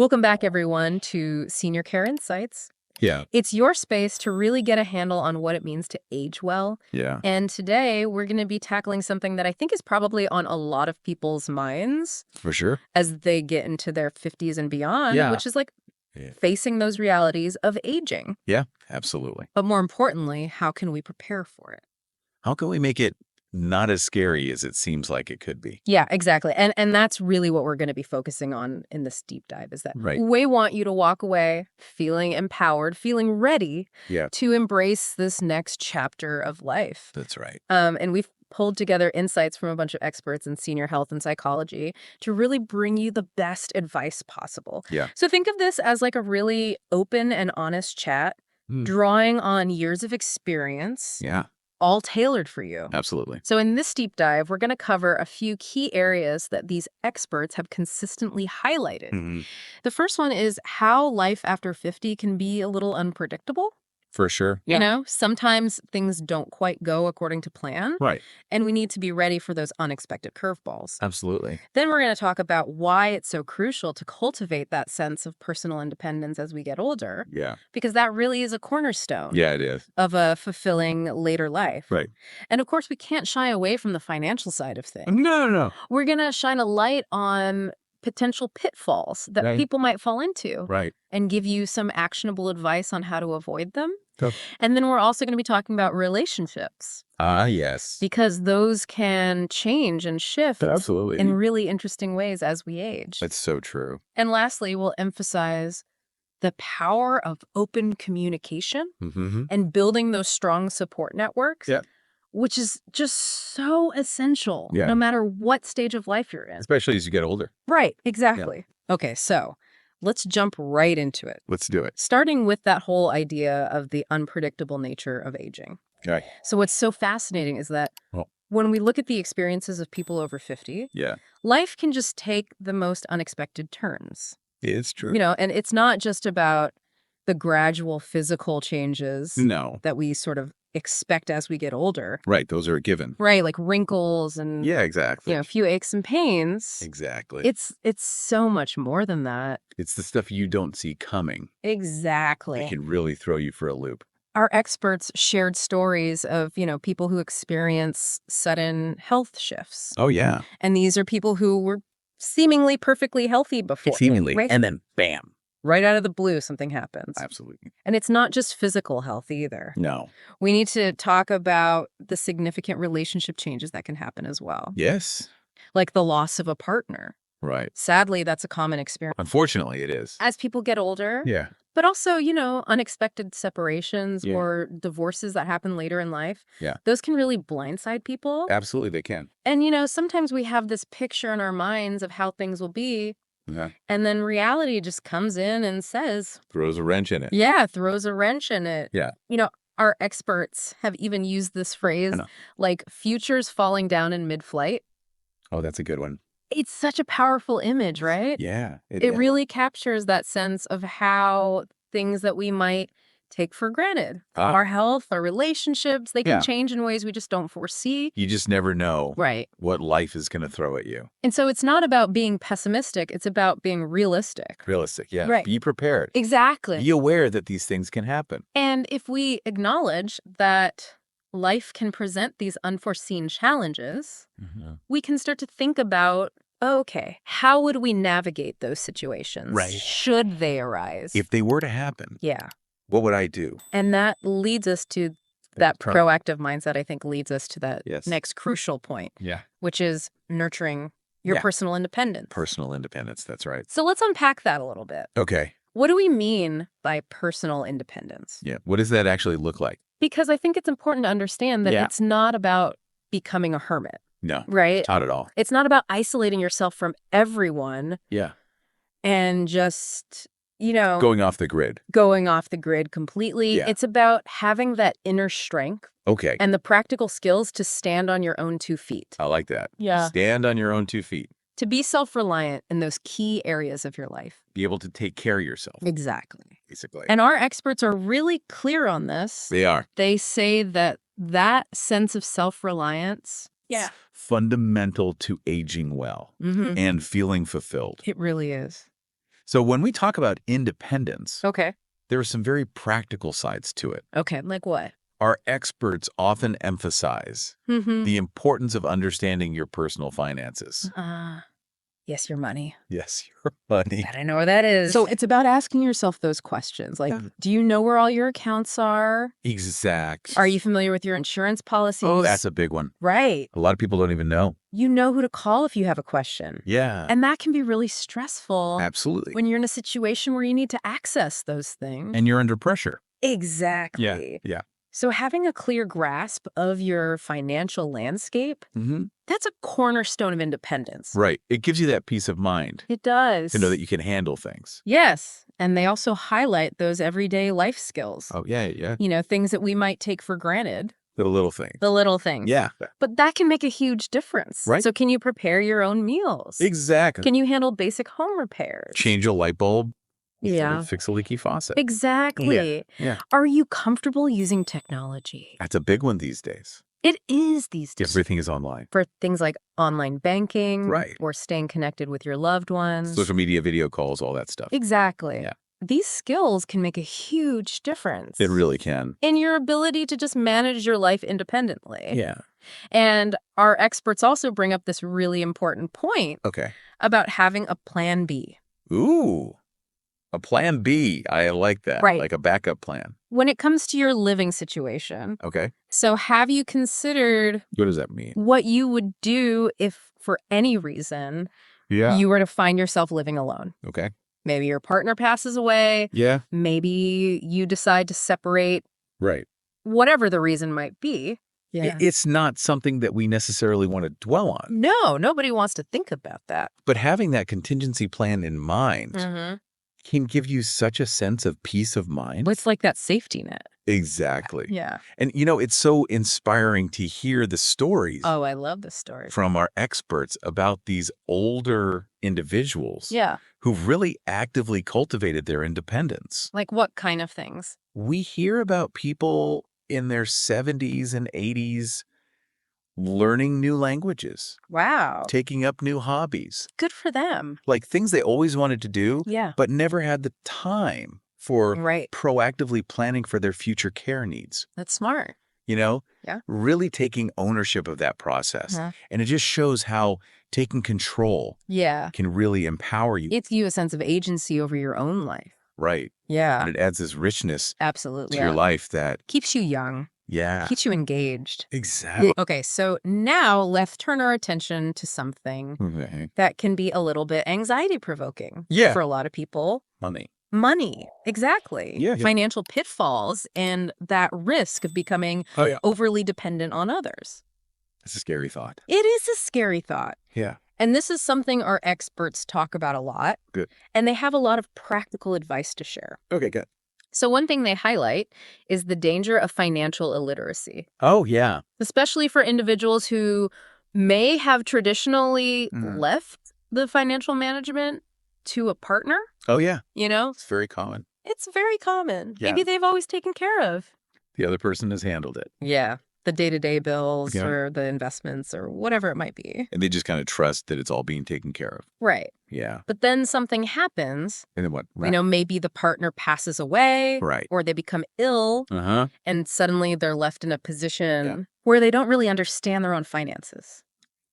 Welcome back, everyone, to Senior Care Insights. Yeah. It's your space to really get a handle on what it means to age well. Yeah. And today we're going to be tackling something that I think is probably on a lot of people's minds For sure. as they get into their 50s and beyond, Yeah. which is like facing those realities of aging. Yeah, absolutely. But more importantly, how can we prepare for it? How can we make it not as scary as it seems like it could be? Yeah, exactly. And that's really what we're going to be focusing on in this deep dive is that Right. we want you to walk away feeling empowered, feeling ready Yeah, to embrace this next chapter of life. that's right. And we've pulled together insights from a bunch of experts in senior health and psychology to really bring you the best advice possible. Yeah. So think of this as like a really open and honest chat, Mm. drawing on years of experience, Yeah, all tailored for you. absolutely. So in this deep dive, we're going to cover a few key areas that these experts have consistently highlighted. Mhm. The first one is how life after 50 can be a little unpredictable. For sure. You know, sometimes things don't quite go according to plan, Right. and we need to be ready for those unexpected curveballs. Absolutely. Then we're going to talk about why it's so crucial to cultivate that sense of personal independence as we get older, Yeah. because that really is a cornerstone Yeah, it is. of a fulfilling later life. Right. And of course, we can't shy away from the financial side of things. No. We're going to shine a light on potential pitfalls that Right. people might fall into Right. and give you some actionable advice on how to avoid them. Tough. And then we're also going to be talking about relationships Ah, yes. because those can change and shift Absolutely. in really interesting ways as we age. That's so true. And lastly, we'll emphasize the power of open communication Mm-hmm. and building those strong support networks, Yeah. which is just so essential Yeah. no matter what stage of life you're in. Especially as you get older. Right, exactly. Okay, so let's jump right into it, Let's do it. starting with that whole idea of the unpredictable nature of aging. Okay. So what's so fascinating is that Oh. when we look at the experiences of people over 50, Yeah. life can just take the most unexpected turns. It's true. You know, and it's not just about the gradual physical changes No. that we sort of expect as we get older. Right. Those are a given. Right, like wrinkles and Yeah, exactly. a few aches and pains. Exactly. It's so much more than that. It's the stuff you don't see coming Exactly. that can really throw you for a loop. Our experts shared stories of, people who experience sudden health shifts. Oh, yeah. And these are people who were seemingly perfectly healthy before. Seemingly. Right? And then bam. Right out of the blue, something happens. Absolutely. And it's not just physical health either. No. We need to talk about the significant relationship changes that can happen as well, Yes. like the loss of a partner. Right. Sadly, that's a common experience Unfortunately, it is. as people get older. Yeah. But also, unexpected separations Yeah. or divorces that happen later in life. Yeah. Those can really blindside people. Absolutely, they can. And, sometimes we have this picture in our minds of how things will be. Yeah. And then reality just comes in and says, Throws a wrench in it. yeah, throws a wrench in it. Yeah. Our experts have even used this phrase, I know. like futures falling down in mid-flight. Oh, that's a good one. It's such a powerful image, right? Yeah. It really captures that sense of how things that we might take for granted, our health, our relationships, they can Yeah. change in ways we just don't foresee. You just never know Right. what life is going to throw at you. And so it's not about being pessimistic. It's about being realistic. Realistic, yeah. Right. Be prepared. Exactly. Be aware that these things can happen. And if we acknowledge that life can present these unforeseen challenges, we can start to think about, okay, how would we navigate those situations? Right. Should they arise? If they were to happen, Yeah. what would I do? And that leads us to that proactive mindset, I think, leads us to that next crucial point, Yeah. which is nurturing your Yeah. personal independence. Personal independence, that's right. So let's unpack that a little bit. Okay. What do we mean by personal independence? Yeah. What does that actually look like? Because I think it's important to understand that Yeah. it's not about becoming a hermit, No. right? Not at all. It's not about isolating yourself from everyone Yeah. and just, Going off the grid. going off the grid completely. Yeah. It's about having that inner strength Okay. and the practical skills to stand on your own 2 feet. I like that. Yeah. Stand on your own 2 feet. To be self-reliant in those key areas of your life. Be able to take care of yourself, Exactly. basically. And our experts are really clear on this. They are. They say that sense of self-reliance, Fundamental to aging well mm-hmm. and feeling fulfilled. It really is. So when we talk about independence, Okay. there are some very practical sides to it. Okay, like what? Our experts often emphasize Mm-hmm. the importance of understanding your personal finances. Yes, your money. Yes, your money. I don't know where that is. So it's about asking yourself those questions. Like, do you know where all your accounts are? Exact. Are you familiar with your insurance policies? Oh, that's a big one. Right. A lot of people don't even know. You know who to call if you have a question. Yeah. And that can be really stressful. Absolutely. When you're in a situation where you need to access those things. And you're under pressure. Exactly. Yeah. So having a clear grasp of your financial landscape, Mm-hmm. that's a cornerstone of independence. Right. It gives you that peace of mind It does. to know that you can handle things. Yes. And they also highlight those everyday life skills. Oh, yeah. You know, things that we might take for granted. The little things. The little things. Yeah. But that can make a huge difference. Right. So can you prepare your own meals? Exactly. Can you handle basic home repairs? Change a light bulb. Yeah. Fix a leaky faucet. Exactly. Yeah. Are you comfortable using technology? That's a big one these days. It is these days. Everything is online. For things like online banking. Right. Or staying connected with your loved ones. Social media, video calls, all that stuff. Exactly. Yeah. These skills can make a huge difference. It really can. In your ability to just manage your life independently. Yeah. And our experts also bring up this really important point Okay. about having a plan B. Ooh. A plan B. I like that. Right. Like a backup plan. When it comes to your living situation. Okay. So have you considered What does that mean? what you would do if, for any reason, Yeah. you were to find yourself living alone? Okay. Maybe your partner passes away. Yeah. Maybe you decide to separate. Right. Whatever the reason might be. Yeah. It's not something that we necessarily want to dwell on. No, nobody wants to think about that. But having that contingency plan in mind can give you such a sense of peace of mind. It's like that safety net. Exactly. Yeah. And, you know, it's so inspiring to hear the stories Oh, I love this story. from our experts about these older individuals Yeah. who've really actively cultivated their independence. Like what kind of things? We hear about people in their 70s and 80s learning new languages, Wow. taking up new hobbies, Good for them. like things they always wanted to do, Yeah. but never had the time for Right. proactively planning for their future care needs. That's smart. You know, Yeah. really taking ownership of that process. And it just shows how taking control Yeah. can really empower you. Gives you a sense of agency over your own life. Right. Yeah. And it adds this richness Absolutely. to your life that, Keeps you young. yeah, Keeps you engaged. exactly. Okay, so now let's turn our attention to something Okay. that can be a little bit anxiety-provoking Yeah. for a lot of people. Money. Money. Exactly. Yeah. Financial pitfalls and that risk of becoming Oh, yeah. overly dependent on others. That's a scary thought. It is a scary thought. Yeah. And this is something our experts talk about a lot. Good. And they have a lot of practical advice to share. Okay, good. So one thing they highlight is the danger of financial illiteracy, Oh, yeah. especially for individuals who may have traditionally Mhm. left the financial management to a partner. Oh, yeah. You know, It's very common. it's very common. Yeah. Maybe they've always taken care of. The other person has handled it. Yeah. The day-to-day bills Yeah. or the investments or whatever it might be. And they just kind of trust that it's all being taken care of. Right. Yeah. But then something happens. And then what? You know, maybe the partner passes away. Right. Or they become ill. Uh-huh. And suddenly they're left in a position where they don't really understand their own finances.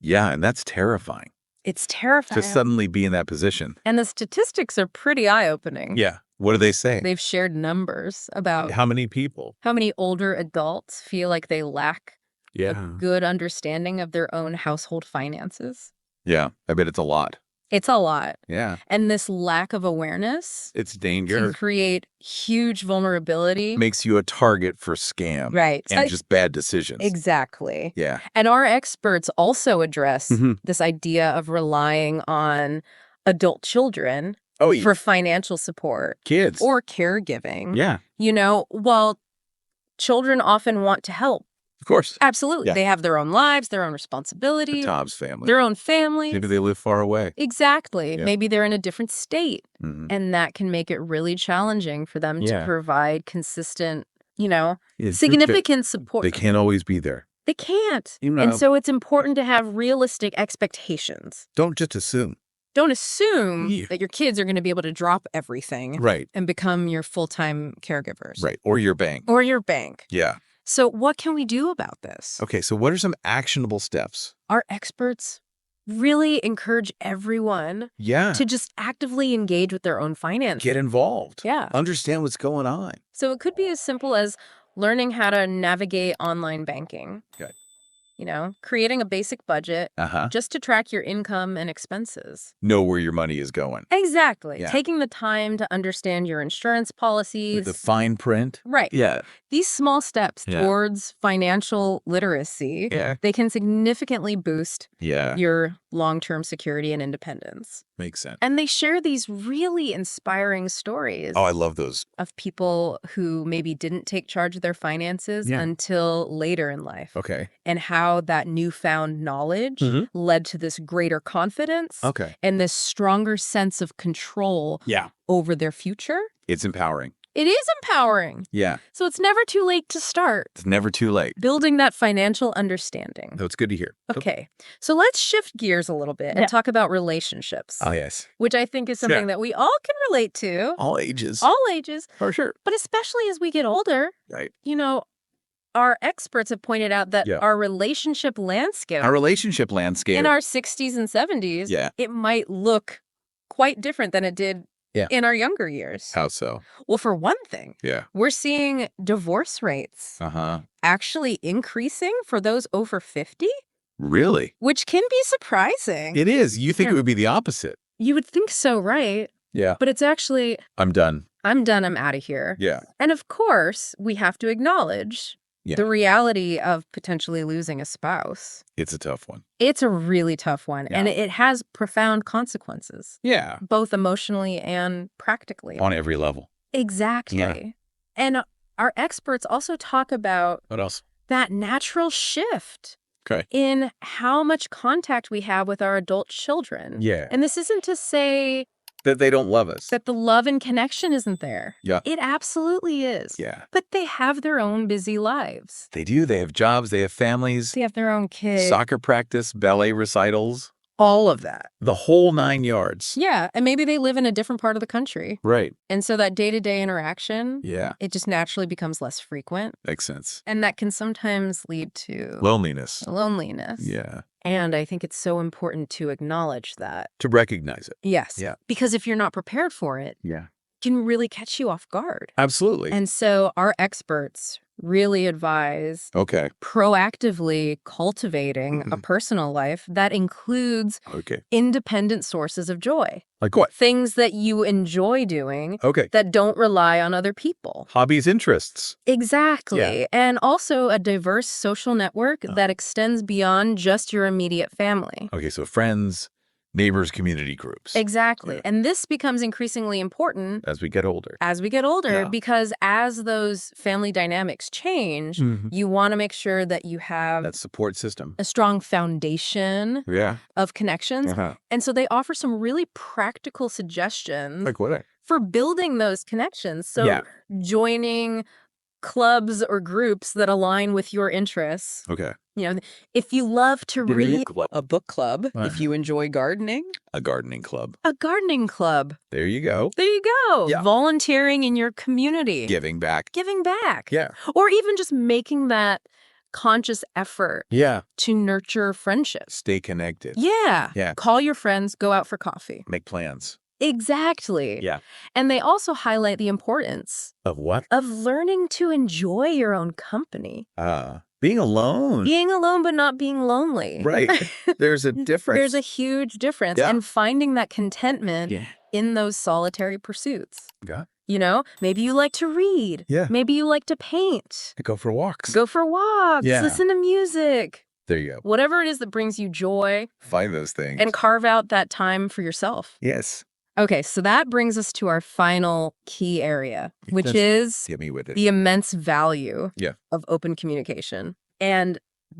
Yeah, and that's terrifying. It's terrifying. To suddenly be in that position. And the statistics are pretty eye-opening. Yeah. What do they say? They've shared numbers about How many people? how many older adults feel like they lack a Yeah. good understanding of their own household finances. Yeah. I bet it's a lot. It's a lot. Yeah. And this lack of awareness It's can danger. create huge vulnerability. Makes you a target for scam. Right. And just bad decisions. Exactly. Yeah. And our experts also address Mhm. this idea of relying on adult children Oh, yeah. for financial support Kids. or caregiving. Yeah. You know, while children often want to help. Of course. Absolutely. Yeah. They have their own lives, their own The responsibility, Tobbs family. their own families. Maybe they live far away. Exactly. Yeah. Maybe they're in a different state. Mhm. And that can make it really challenging for them to Yeah. provide consistent, you know, Yeah, significant support. They can't always be there. They can't. You And know. so it's important to have realistic expectations. Don't just assume. don't assume Yeah. that your kids are going to be able to drop everything Right. and become your full-time caregivers. Right. Or your bank. Or your bank. Yeah. So what can we do about this? Okay, so what are some actionable steps? Our experts really encourage everyone Yeah. to just actively engage with their own finances. Get involved. Yeah. Understand what's going on. So it could be as simple as learning how to navigate online banking. Good. Creating a basic budget Uh-huh. just to track your income and expenses. Know where your money is going. Exactly. Yeah. Taking the time to understand your insurance policies. The fine print. Right. Yeah. These small steps Yeah. towards financial literacy, Yeah. they can significantly boost Yeah. your long-term security and independence. Makes sense. And they share these really inspiring stories Oh, I love those. of people who maybe didn't take charge of their finances Yeah. until later in life. Okay. And how that newfound knowledge Mhm. led to this greater confidence Okay. and this stronger sense of control Yeah. over their future. It's empowering. It is empowering. Yeah. So it's never too late to start It's never too late. building that financial understanding. So it's good to hear. Okay, so let's shift gears a little bit and talk about relationships, Oh, yes. which I think is something that we all can relate to, All ages. all ages, For sure. but especially as we get older. Right. Our experts have pointed out that Yeah. our relationship landscape Our relationship landscape. in our 60s and 70s, Yeah. it might look quite different than it did Yeah. in our younger years. How so? Well, for one thing, Yeah. we're seeing divorce rates Uh-huh. actually increasing for those over 50, Really? which can be surprising. It is. You think Yeah. it would be the opposite. You would think so, right? Yeah. But it's actually, I'm done. I'm done, I'm out of here. Yeah. And of course, we have to acknowledge Yeah. the reality of potentially losing a spouse. It's a tough one. It's a really tough one, and Yeah. it has profound consequences, Yeah. both emotionally and practically. On every level. Exactly. Yeah. And our experts also talk about What else? that natural shift Okay. in how much contact we have with our adult children. Yeah. And this isn't to say That they don't love us. that the love and connection isn't there. Yeah. It absolutely is. Yeah. But they have their own busy lives. They do. They have jobs. They have families. They have their own kids. Soccer practice, ballet recitals. All of that. The whole 9 yards. Yeah. And maybe they live in a different part of the country. Right. And so that day-to-day interaction, Yeah. it just naturally becomes less frequent. Makes sense. And that can sometimes lead to Loneliness. loneliness. Yeah. And I think it's so important to acknowledge that. To recognize it. Yes. Yeah. Because if you're not prepared for it, Yeah. it can really catch you off guard. Absolutely. And so our experts really advise Okay. proactively cultivating a personal life that includes Okay. independent sources of joy. Like what? Things that you enjoy doing Okay. that don't rely on other people. Hobbies, interests. Exactly. Yeah. And also a diverse social network that extends beyond just your immediate family. Okay, so friends, neighbors, community groups. Exactly. Yeah. And this becomes increasingly important As we get older. as we get older, Yeah. because as those family dynamics change, Mhm. you want to make sure that you have That support system. a strong foundation Yeah. of connections. Uh-huh. And so they offer some really practical suggestions Like what? for building those connections. So Yeah. joining clubs or groups that align with your interests. Okay. If you love to read, club. a book club. Right. If you enjoy gardening, A gardening club. a gardening club. There you go. There you go. Yeah. Volunteering in your community. Giving back. Giving back. Yeah. Or even just making that conscious effort Yeah. to nurture friendships. Stay connected. Yeah. Yeah. Call your friends, go out for coffee. Make plans. Exactly. Yeah. And they also highlight the importance Of what? of learning to enjoy your own company. Being alone. Being alone, but not being lonely. Right. There's a difference. There's a huge difference. Yeah. And finding that contentment Yeah. in those solitary pursuits. Yeah. Maybe you like to read. Yeah. Maybe you like to paint. Go for walks. Go for walks. Yeah. Listen to music. There you go. Whatever it is that brings you joy, Find those things. and carve out that time for yourself. yes. Okay, so that brings us to our final key area, which That's- is Hit me with it. the immense value Yeah. of open communication and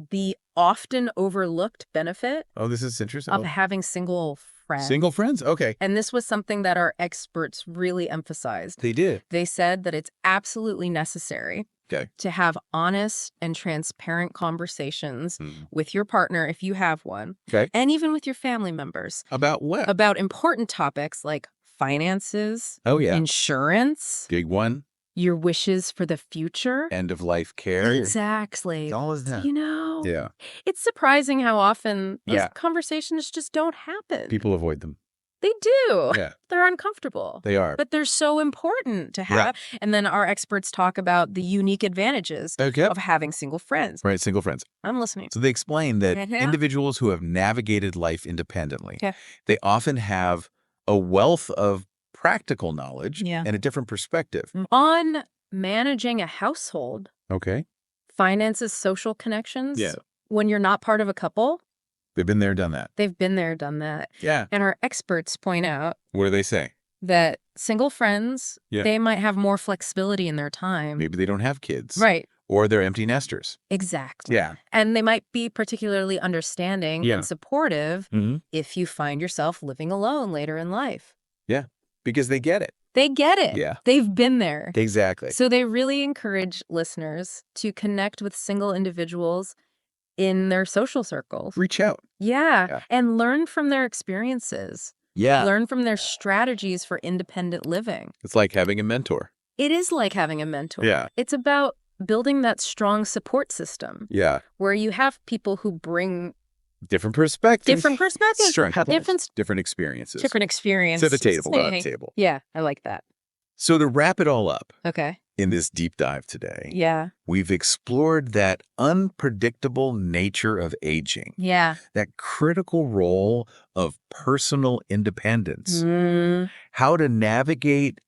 the often overlooked benefit Oh, this is interesting. of having single friends. Single friends? Okay. And this was something that our experts really emphasized. They did. They said that it's absolutely necessary Okay. to have honest and transparent conversations with your partner, if you have one, Okay. and even with your family members About what? about important topics like finances, Oh, yeah. insurance, Big one. your wishes for the future. End of life care. Exactly. All of that. Yeah. It's surprising how often those Yeah. conversations just don't happen. People avoid them. They do. Yeah. They're uncomfortable. They are. But they're so important to have. Yeah. And then our experts talk about the unique advantages of having single friends. Right, single friends. I'm listening. So they explain that Mhm. individuals who have navigated life independently, Yeah. they often have a wealth of practical knowledge and a different perspective. On managing a household, Okay. finances, social connections, Yeah. when you're not part of a couple, They've been there, done that. they've been there, done that. Yeah. And our experts point out What do they say? that single friends, Yeah. they might have more flexibility in their time. Maybe they don't have kids. Right. Or they're empty nesters. Exactly. Yeah. And they might be particularly understanding Yeah. and supportive Mm-hmm. if you find yourself living alone later in life. Yeah. Because they get it. They get it. Yeah. They've been there. Exactly. So they really encourage listeners to connect with single individuals in their social circles. Reach out. Yeah. And learn from their experiences. Yeah. Learn from their strategies for independent living. It's like having a mentor. It is like having a mentor. Yeah. It's about building that strong support system Yeah. where you have people who bring Different perspectives. different perspectives, Different experiences. different experiences. To the table, not the table. Yeah, I like that. So to wrap it all up, Okay. in this deep dive today, Yeah. we've explored that unpredictable nature of aging, Yeah. that critical role of personal independence, Mm, how to navigate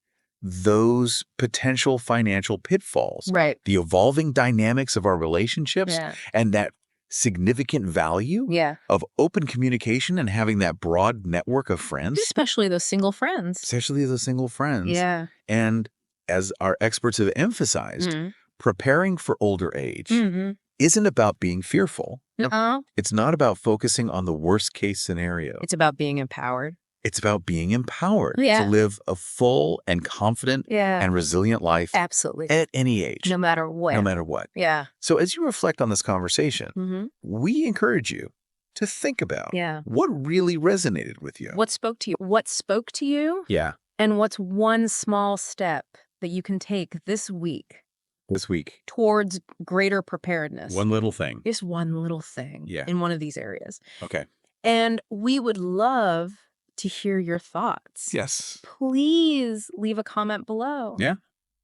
those potential financial pitfalls, right. the evolving dynamics of our relationships, Yeah. and that significant value Yeah. of open communication and having that broad network of friends, Especially those single friends. especially the single friends. Yeah. And as our experts have emphasized, Mm-hmm. preparing for older age Mm-hmm. isn't about being fearful. No. It's not about focusing on the worst case scenario. It's about being empowered. It's about being empowered Yeah. to live a full and confident Yeah. and resilient life Absolutely. at any age, No matter what. no matter what. Yeah. So as you reflect on this conversation, Mm-hmm. we encourage you to think about Yeah. what really resonated with you. What spoke to you? What spoke to you? Yeah, And what's one small step that you can take this week this week. towards greater preparedness? One little thing. Just one little thing Yeah. in one of these areas. Okay. And we would love to hear your thoughts. Yes. Please leave a comment below. Yeah.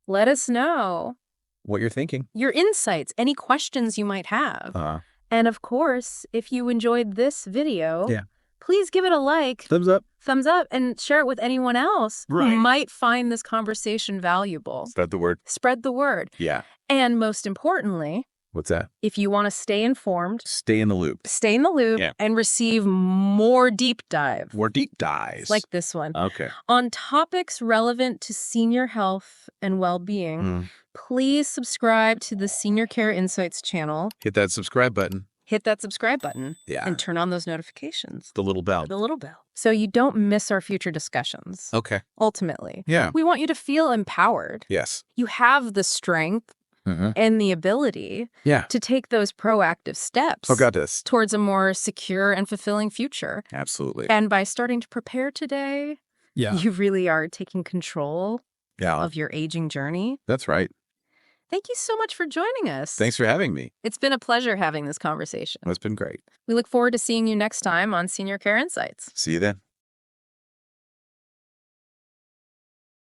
Let us know What you're thinking. your insights, any questions you might have. And of course, if you enjoyed this video, Yeah. please give it a like, Thumbs up. and share it with anyone else Right. who might find this conversation valuable. Spread the word. Spread the word. Yeah. And most importantly, What's that? if you want to stay informed, Stay in the loop. stay in the loop Yeah. and receive more deep dive More deep dives. like this one Okay. on topics relevant to senior health and well-being. Please subscribe to the Senior Care Insights channel. Hit that subscribe button. Hit that subscribe button Yeah. and turn on those notifications. The little bell. The little bell. So you don't miss our future discussions. Okay. Ultimately, Yeah. we want you to feel empowered. Yes. You have the strength and the ability Yeah. to take those proactive steps Oh, got this. towards a more secure and fulfilling future. Absolutely. And by starting to prepare today, you really are taking control Yeah. of your aging journey. That's right. Thank you so much for joining us. Thanks for having me. It's been a pleasure having this conversation. It's been great. We look forward to seeing you next time on Senior Care Insights. See you then.